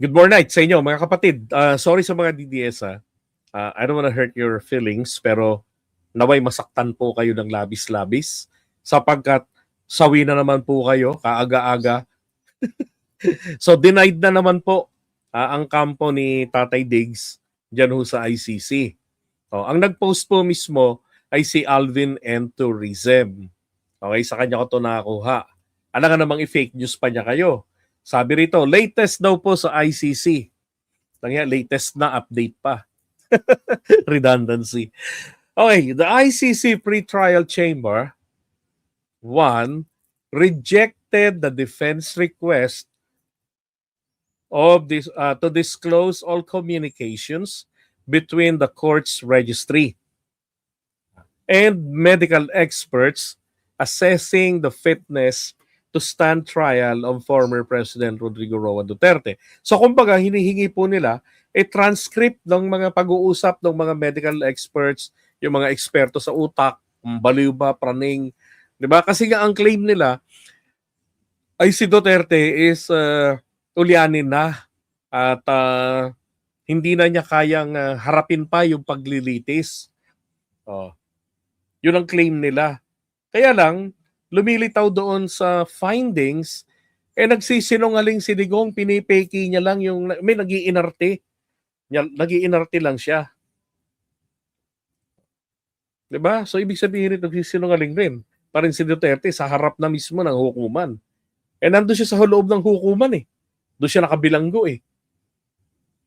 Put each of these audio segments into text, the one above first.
Good morning sa inyo mga kapatid. Sorry sa mga DDS I don't wanna hurt your feelings pero naway masaktan po kayo ng labis-labis sapagkat sawi na naman po kayo kaaga-aga. So denied na naman po ang kampo ni Tatay Diggs dyan ho sa ICC. Ang nag-post po mismo ay si Alvin M. Tourism. Okay, sa kanya ko ito nakakuha. Ano nga namang i-fake news pa niya kayo? Sabi rito, latest daw po sa ICC. Latest na update pa. Redundancy. Okay, the ICC pre-trial chamber, one, rejected the defense request of this to disclose all communications between the court's registry and medical experts assessing the fitness to stand trial of former President Rodrigo Roa Duterte. So kumbaga hinihingi po nila transcript ng mga pag-uusap ng mga medical experts, yung mga eksperto sa utak, kung baliw ba, praning, 'di ba? Kasi nga ang claim nila ay si Duterte is ulyanin na at hindi na niya kayang harapin pa yung paglilitis. Yun ang claim nila. Kaya lang, lumilitaw doon sa findings, nagsisinungaling si Digong, pinipeki niya lang yung, may nag-iinarte. Nag-iinarte lang siya. Diba? So, ibig sabihin ito, nagsisinungaling rin. Parin si Duterte sa harap na mismo ng hukuman. Nandun siya sa loob ng hukuman eh. Doon siya nakabilanggo eh.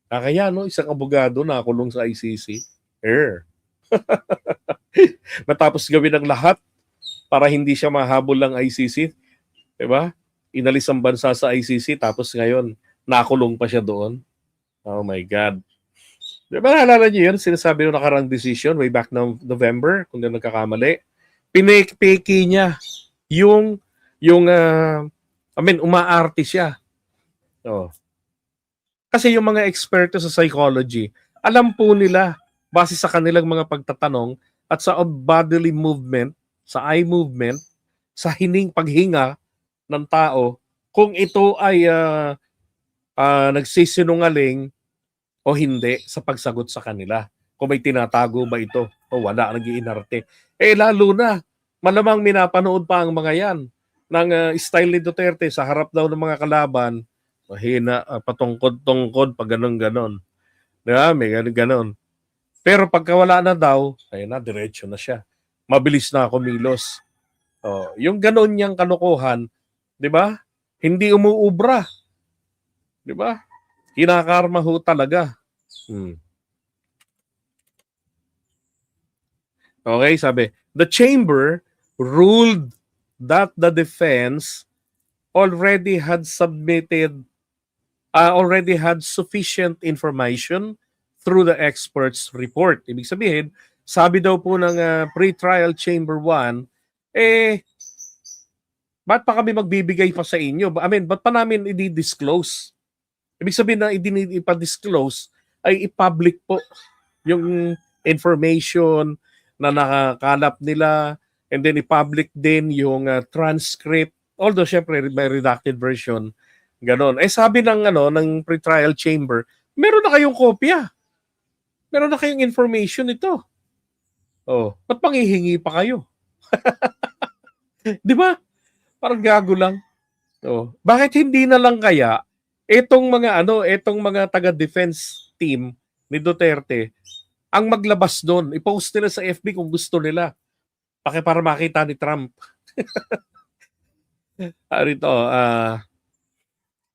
Kaya no, isang abogado nakakulong sa ICC. Matapos gawin ang lahat para hindi siya mahabol ng ICC. Diba? Inalis ang bansa sa ICC tapos ngayon nakulong pa siya doon. Oh my God. Diba naalala niyo yun? Sinasabi nung nakarang decision way back ng November, kung di nagkakamali. Pinipeki niya yung umaarte siya. Kasi yung mga eksperto sa psychology, alam po nila base sa kanilang mga pagtatanong at sa bodily movement, sa eye movement, sa paghinga ng tao, kung ito ay nagsisinungaling o hindi sa pagsagot sa kanila. Kung may tinatago ba ito o wala, nag-iinarte. Lalo na, malamang minapanood pa ang mga yan ng style ni Duterte sa harap daw ng mga kalaban, mahina, patungkod-tungkod, pag ganon-ganon. Diba? May ganon-ganon. Pero pagka wala na daw, ayun na, diretso na siya. Mabilis na kumilos. Yung ganon niyang kalokohan, di ba? Hindi umuubra. Di ba? Kinakarma ho talaga. Okay, sabi, the chamber ruled that the defense already had sufficient information through the experts report. Ibig sabihin, sabi daw po ng pre-trial chamber 1, ba't pa kami magbibigay pa sa inyo? Ba't pa namin i-disclose? Ibig sabihin na ipa-disclose ay i-public po yung information na nakakalap nila, and then i-public din yung transcript. Although syempre may redacted version, ganon. Sabi ng pre-trial chamber, meron na kayong kopya. Meron na kayong information ito. Ba't panghihingi pa kayo? Di ba? Parang gago lang. Bakit hindi na lang kaya etong mga taga-defense team ni Duterte ang maglabas doon, i-post nila sa FB kung gusto nila. Para makita ni Trump.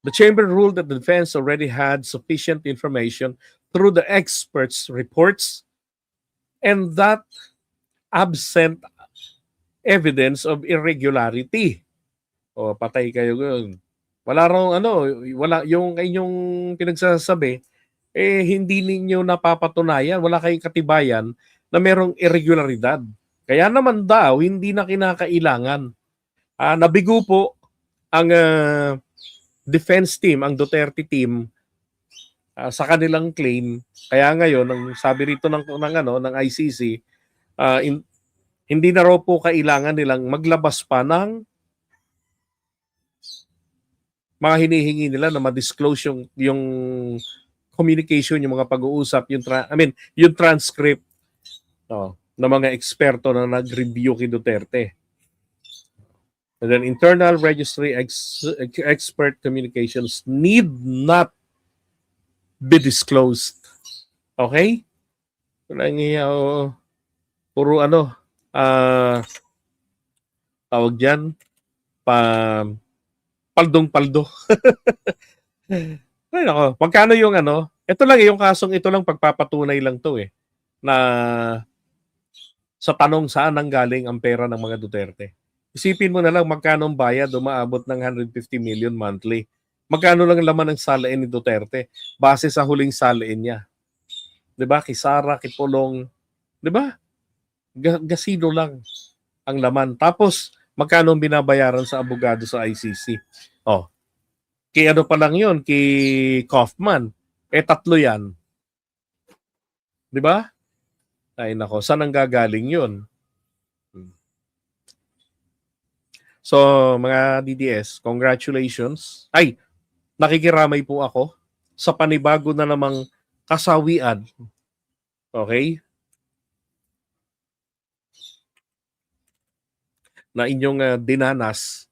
The chamber ruled that the defense already had sufficient information through the experts' reports and that absent evidence of irregularity. Patay kayo yun. Wala yung inyong pinagsasabi, hindi ninyo napapatunayan, wala kayong katibayan na merong irregularidad. Kaya naman daw, hindi na kinakailangan. Nabigo po ang defense team, ang Duterte team, sa kanilang claim. Kaya ngayon, sabi rito ng ICC, hindi na raw po kailangan nilang maglabas pa ng mga hinihingi nila na ma-disclose yung communication, yung mga pag-uusap, yung transcript ng mga eksperto na nag-review kay Duterte. And then internal registry expert communications need not be disclosed. Okay? Puro tawag dyan, paldong-paldo. Ay, nako. Magkano yung ito lang yung kasong ito lang pagpapatunay lang to na sa tanong saan nanggaling ang pera ng mga Duterte. Isipin mo na lang magkano ang bayad, umaabot ng 150 million monthly. Magkano lang laman ng salain ni Duterte base sa huling salain niya. 'Di ba? Kay Sara, kay Pulong, 'di ba? Gasino lang ang laman. Tapos magkano ang binabayaran sa abogado sa ICC? Oh. Kay pa lang 'yon, kay Kaufman. 3 'yan. 'Di ba? Ay nako, saan ang gagaling 'yon? So, mga DDS, congratulations. Ay, nakikiramay po ako sa panibago na namang kasawian. Okay? Na inyong dinanas.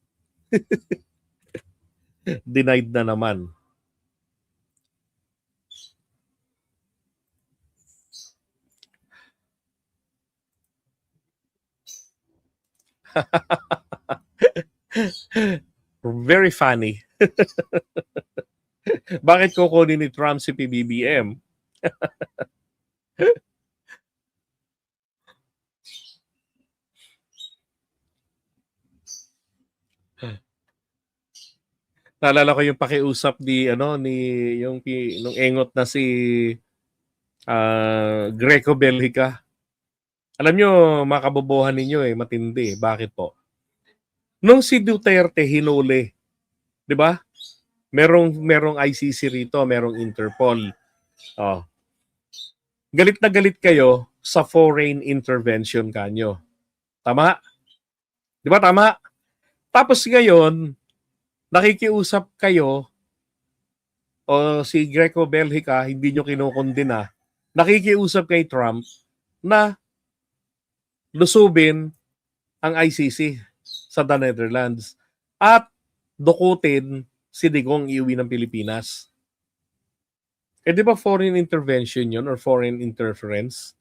Denied na naman. Very funny. Bakit kukunin ni Trump si PBBM? Naalala ko yung pakiusap nung engot na si Greco Belgica. Alam nyo, makabobohan ninyo matindi. Bakit po? Nung si Duterte hinuli, 'di ba? Merong ICC rito, merong Interpol. Oh. Galit na galit kayo sa foreign intervention kanyo. Tama? 'Di ba tama? Tapos ngayon, nakikiusap kayo o si Greco Belgica, hindi nyo kinukondena, nakikiusap kay Trump na lusubin ang ICC sa the Netherlands at dukutin si Digong iuwi ng Pilipinas. Di ba foreign intervention yun or foreign interference?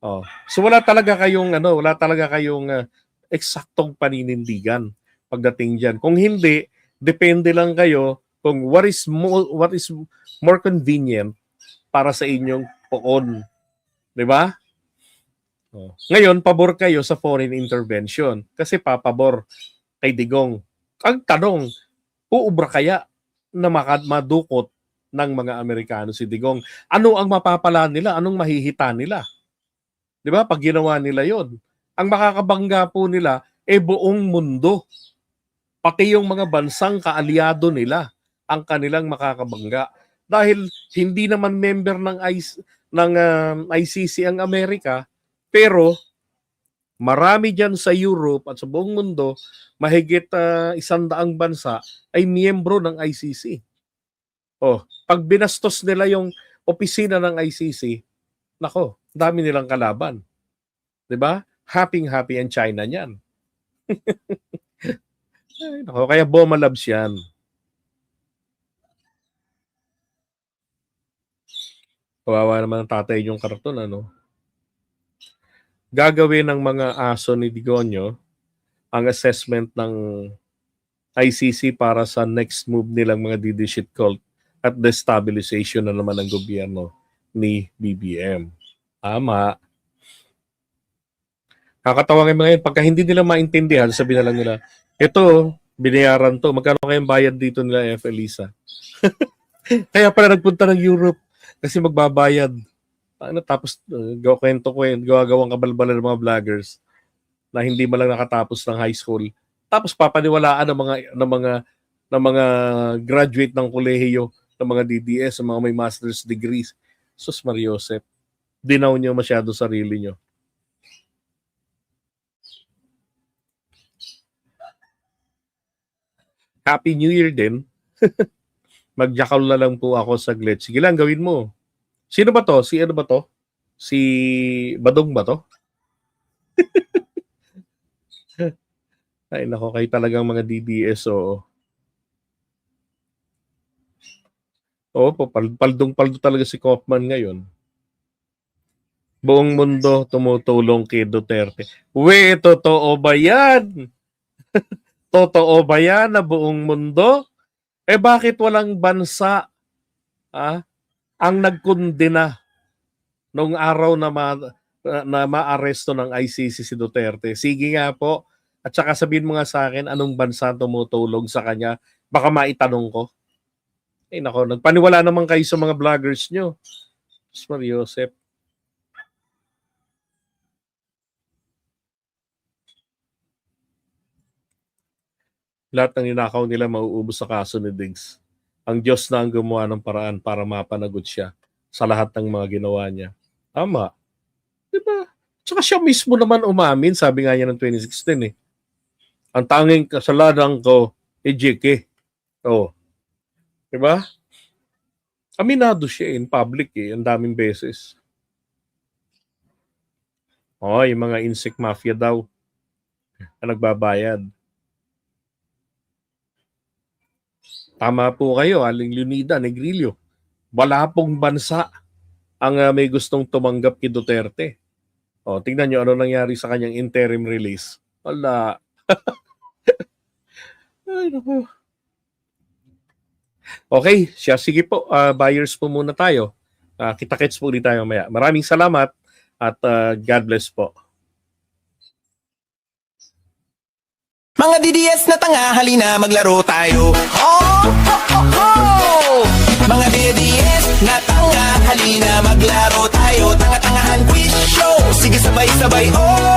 Oh. So wala talaga kayong eksaktong paninindigan pagdating diyan. Kung hindi, depende lang kayo kung what is more convenient para sa inyong poon. 'Di ba? Oh. Ngayon, pabor kayo sa foreign intervention kasi papabor kay Digong. Ang tanong, uubra kaya na madukot ng mga Amerikano si Digong? Ano ang mapapala nila? Anong mahihita nila? 'Di ba? Pag ginawa nila 'yon, ang makakabangga po nila buong mundo. Pati yung mga bansang kaalyado nila ang kanilang makakabangga dahil hindi naman member ng ICC ang Amerika, pero marami diyan sa Europe at sa buong mundo, mahigit 100 bansa ay miyembro ng ICC. Oh, pag binastos nila yung opisina ng ICC, nako, dami nilang kalaban. 'Di ba? Happy ang China niyan. Ay, nako, kaya bomalabs yan. Kawawa naman ang tatay yung karton, Gagawin ng mga aso ni Digonio ang assessment ng ICC para sa next move nilang mga leadership cult at destabilization na naman ng gobyerno ni BBM. Tama. Kakatawa ng mga yun. Pagka hindi nila maintindihan, sabihin na lang nila, ito, binayaran to. Magkano kayang bayad dito nila, F. Elisa? Kaya pala nagpunta ng Europe kasi magbabayad. Tapos gawang kabalbalan ng mga vloggers na hindi man lang nakatapos ng high school. Tapos papaniwalaan ng mga graduate ng kolehiyo, ng mga DDS, ng mga may master's degrees. Sus Mariosep, dinaw niyo masyado sarili niyo. Happy New Year din Mag-jackal na lang po ako saglit. Sige lang, gawin mo. Sino ba to? Si ano ba to? Si Badong ba to? Ay, nako, kayo talagang mga DDS, oo. Oo po, paldong-paldo talaga si Kaufman ngayon. Buong mundo tumutulong kay Duterte. Totoo ba yan? Totoo ba yan na buong mundo? Bakit walang bansa ang nagkundina nung araw na maaresto ng ICC si Duterte? Sige nga po. At saka sabihin mo nga sa akin, anong bansa tumutulong sa kanya? Baka maitanong ko. Nako, nagpaniwala naman kayo sa mga vloggers nyo. Mariosep. Lahat ng ninakaw nila mauubos sa kaso ni Diggs. Ang Diyos na ang gumawa ng paraan para mapanagot siya sa lahat ng mga ginawa niya. Tama. Diba? Tsaka siya mismo naman umamin, sabi nga niya ng 2016 eh. Ang tanging kasalanan ko, JK. Oh. Diba? Aminado siya in public eh, ang daming beses. Yung mga insect mafia daw na nagbabayad. Tama po kayo, Aling Leonida, Negrillo. Wala pong bansa ang may gustong tumanggap kay Duterte. Tingnan nyo ano nangyari sa kanyang interim release. Wala. Ay, naku. Okay, sige po. Buyers po muna tayo. Kita-kits po ulit tayo maya. Maraming salamat at God bless po. Mga DDS na tanga, halina maglaro tayo. Oh, oh, oh, oh! Mga DDS na tanga, halina maglaro tayo. Tanga-tangahan quiz show, sige sabay-sabay, oh!